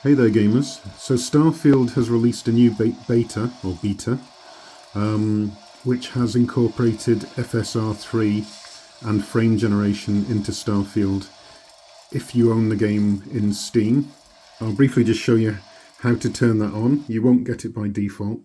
Hey there, gamers. So Starfield has released a new beta, which has incorporated FSR3 and frame generation into Starfield if you own the game in Steam. I'll briefly just show you how to turn that on. You won't get it by default.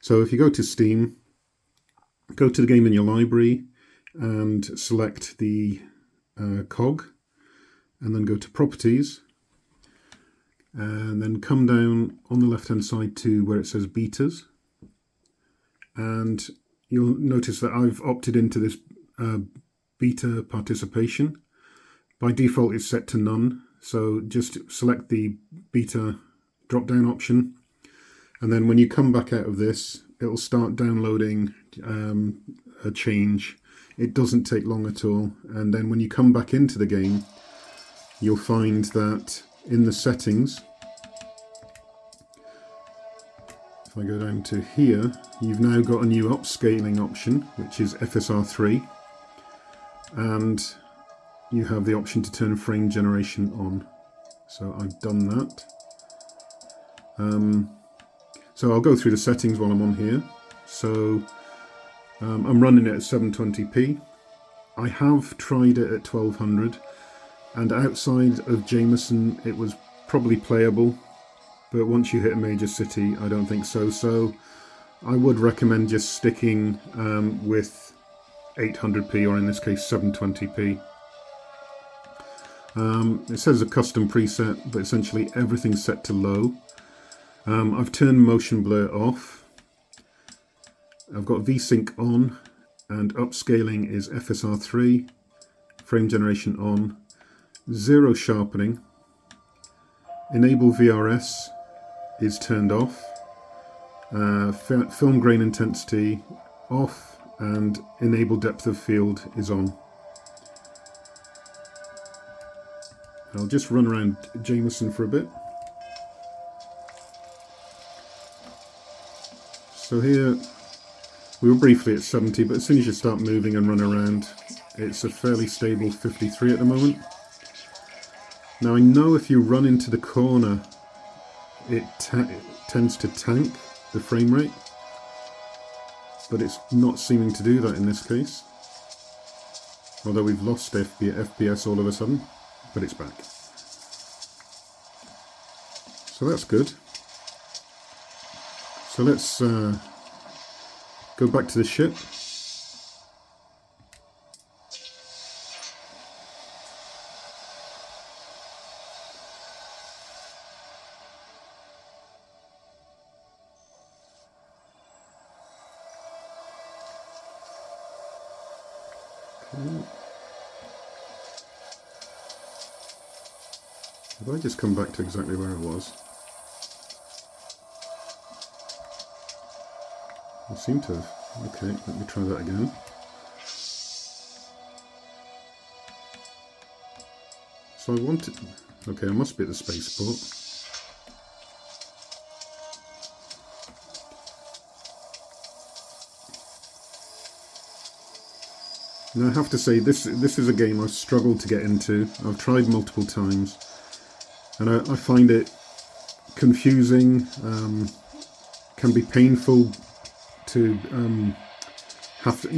So if you go to Steam, go to the game in your library and select the cog, and then go to Properties, and then come down on the left hand side to where it says betas, and you'll notice that I've opted into this beta participation. By default it's set to none, so just select the beta drop down option, and then when you come back out of this it'll start downloading a change. It doesn't take long at all, and then when you come back into the game you'll find that in the settings, if I go down to here, you've now got a new upscaling option, which is FSR3, and you have the option to turn frame generation on. So I've done that. So I'll go through the settings while I'm on here. So I'm running it at 720p. I have tried it at 1200, and outside of Jamestown it was probably playable, but once you hit a major city I don't think so. So I would recommend just sticking with 800p, or in this case 720p. It says a custom preset, but essentially everything's set to low. I've turned motion blur off. I've got VSync on, and upscaling is FSR3, frame generation on, zero sharpening, enable VRS is turned off, film grain intensity off, and enable depth of field is on. I'll just run around Jamestown for a bit. So here we were briefly at 70, but as soon as you start moving and run around it's a fairly stable 53 at the moment. Now I know if you run into the corner it tends to tank the frame rate, but it's not seeming to do that in this case. Although we've lost FPS all of a sudden, but it's back. So that's good. So let's go back to the ship. If I just come back to exactly where I was, I seem to have. Okay, let me try that again. So I wanted. Okay, I must be at the spaceport. Now I have to say this is a game I've struggled to get into. I've tried multiple times, and I find it confusing, can be painful to have to,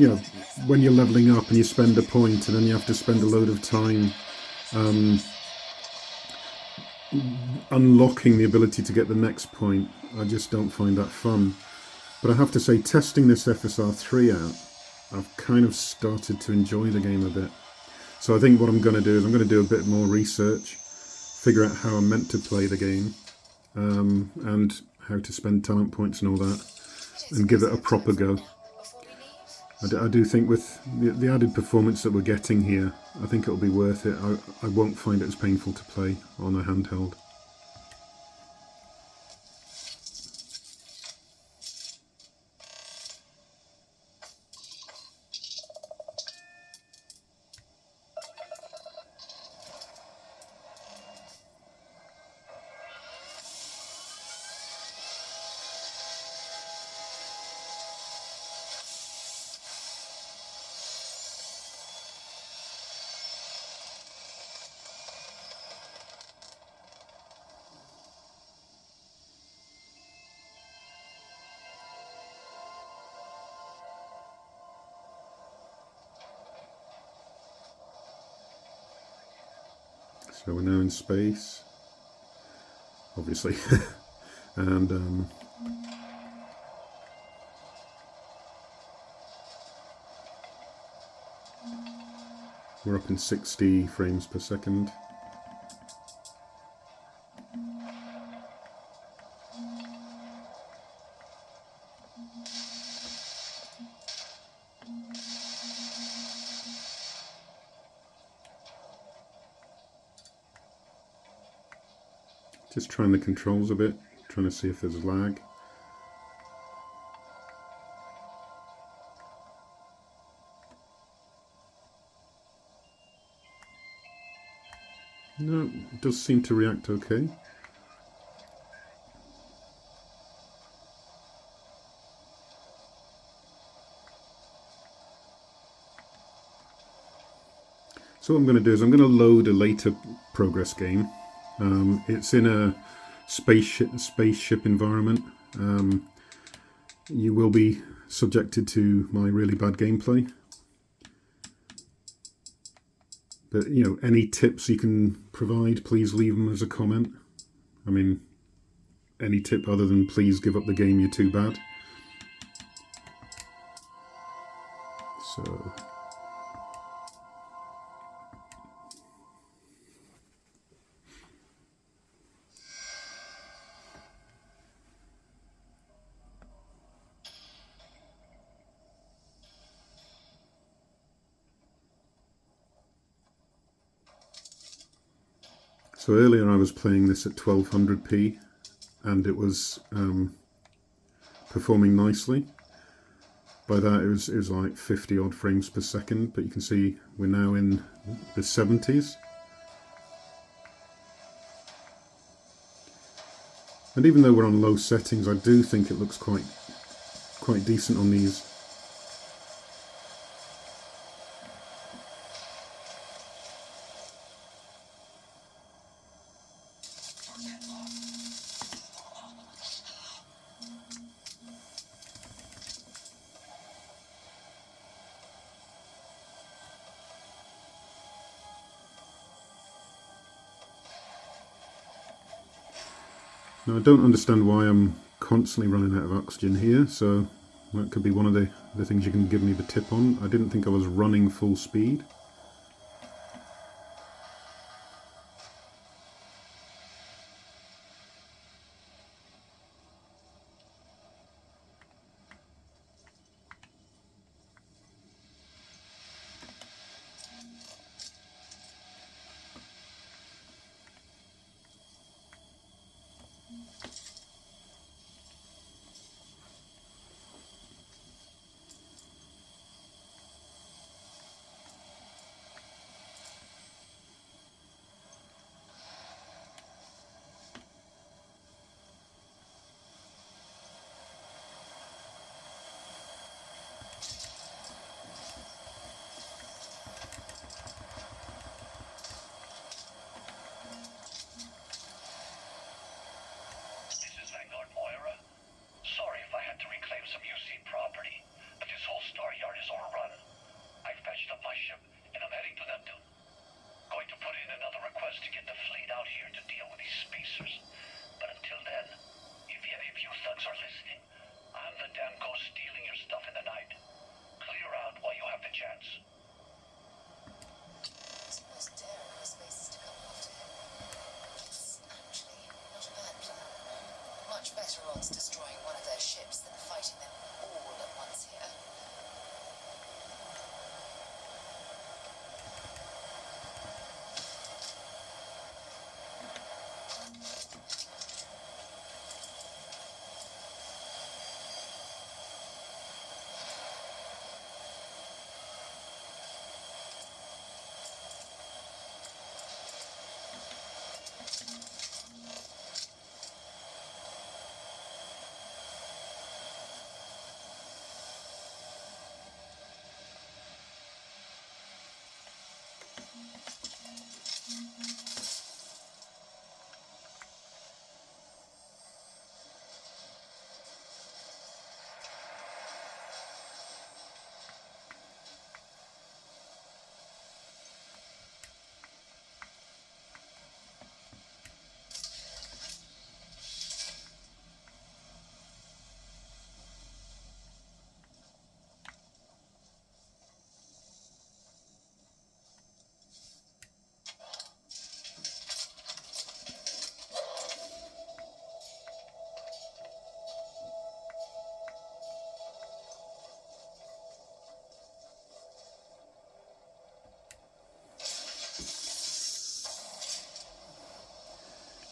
when you're leveling up and you spend a point and then you have to spend a load of time unlocking the ability to get the next point. I just don't find that fun. But I have to say, testing this FSR3 out, I've kind of started to enjoy the game a bit. So I think what I'm going to do is I'm going to do a bit more research, figure out how I'm meant to play the game, and how to spend talent points and all that, and give it a proper go. I do think with the added performance that we're getting here, I think it'll be worth it. I won't find it as painful to play on a handheld. So we're now in space, obviously, and we're up in 60 frames per second. Just trying the controls a bit, trying to see if there's lag. No, it does seem to react okay. So what I'm going to do is I'm going to load a later progress game. It's in a spaceship environment. You will be subjected to my really bad gameplay. But, you know, any tips you can provide, please leave them as a comment. I mean, any tip other than please give up the game, you're too bad. So earlier I was playing this at 1200p and it was performing nicely. By that it was like 50 odd frames per second, but you can see we're now in the 70s. And even though we're on low settings, I do think it looks quite decent on these. Now I don't understand why I'm constantly running out of oxygen here, so that could be one of the things you can give me the tip on. I didn't think I was running full speed. Destroying one of their ships than fighting them all at once here.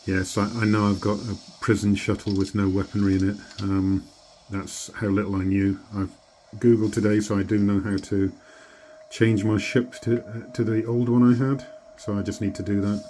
Yes, I know I've got a prison shuttle with no weaponry in it. That's how little I knew. I've Googled today, so I do know how to change my ship to the old one I had. So I just need to do that.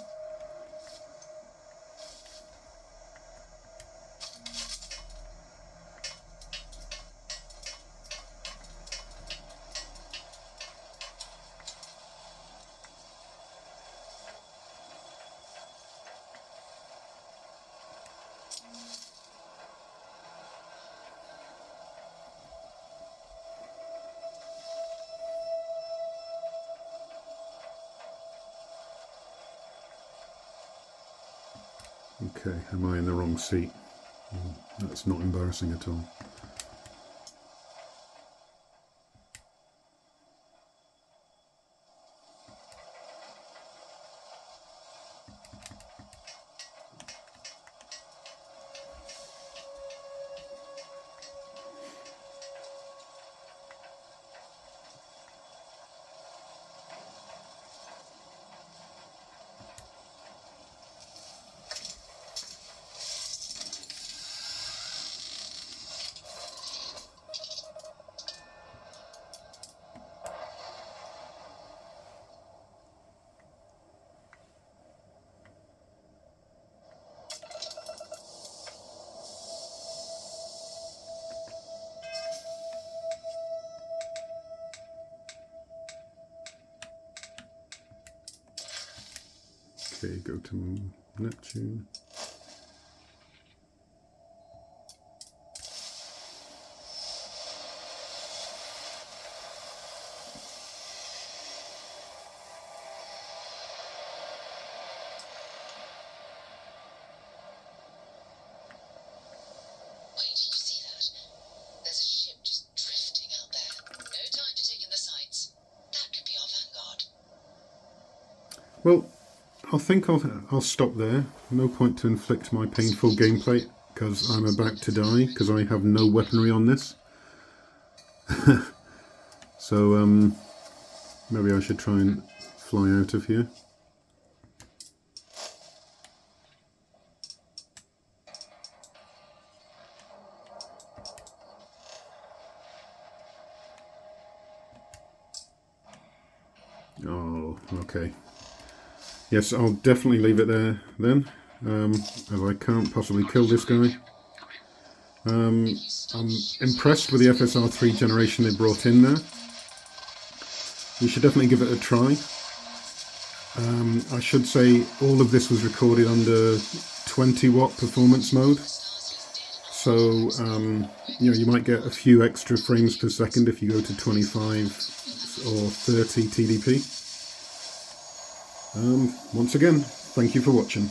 Okay, am I in the wrong seat? That's not embarrassing at all. Okay, go to Neptune. Wait, you see that? There's a ship just drifting out there. No time to take in the sights. That could be our vanguard. Well, I think I'll stop there. No point to inflict my painful gameplay because I'm about to die because I have no weaponry on this. So maybe I should try and fly out of here. Oh, okay. Yes, I'll definitely leave it there then, as I can't possibly kill this guy. I'm impressed with the FSR3 generation they brought in there. You should definitely give it a try. I should say all of this was recorded under 20 watt performance mode. So, you might get a few extra frames per second if you go to 25 or 30 TDP. Once again, thank you for watching.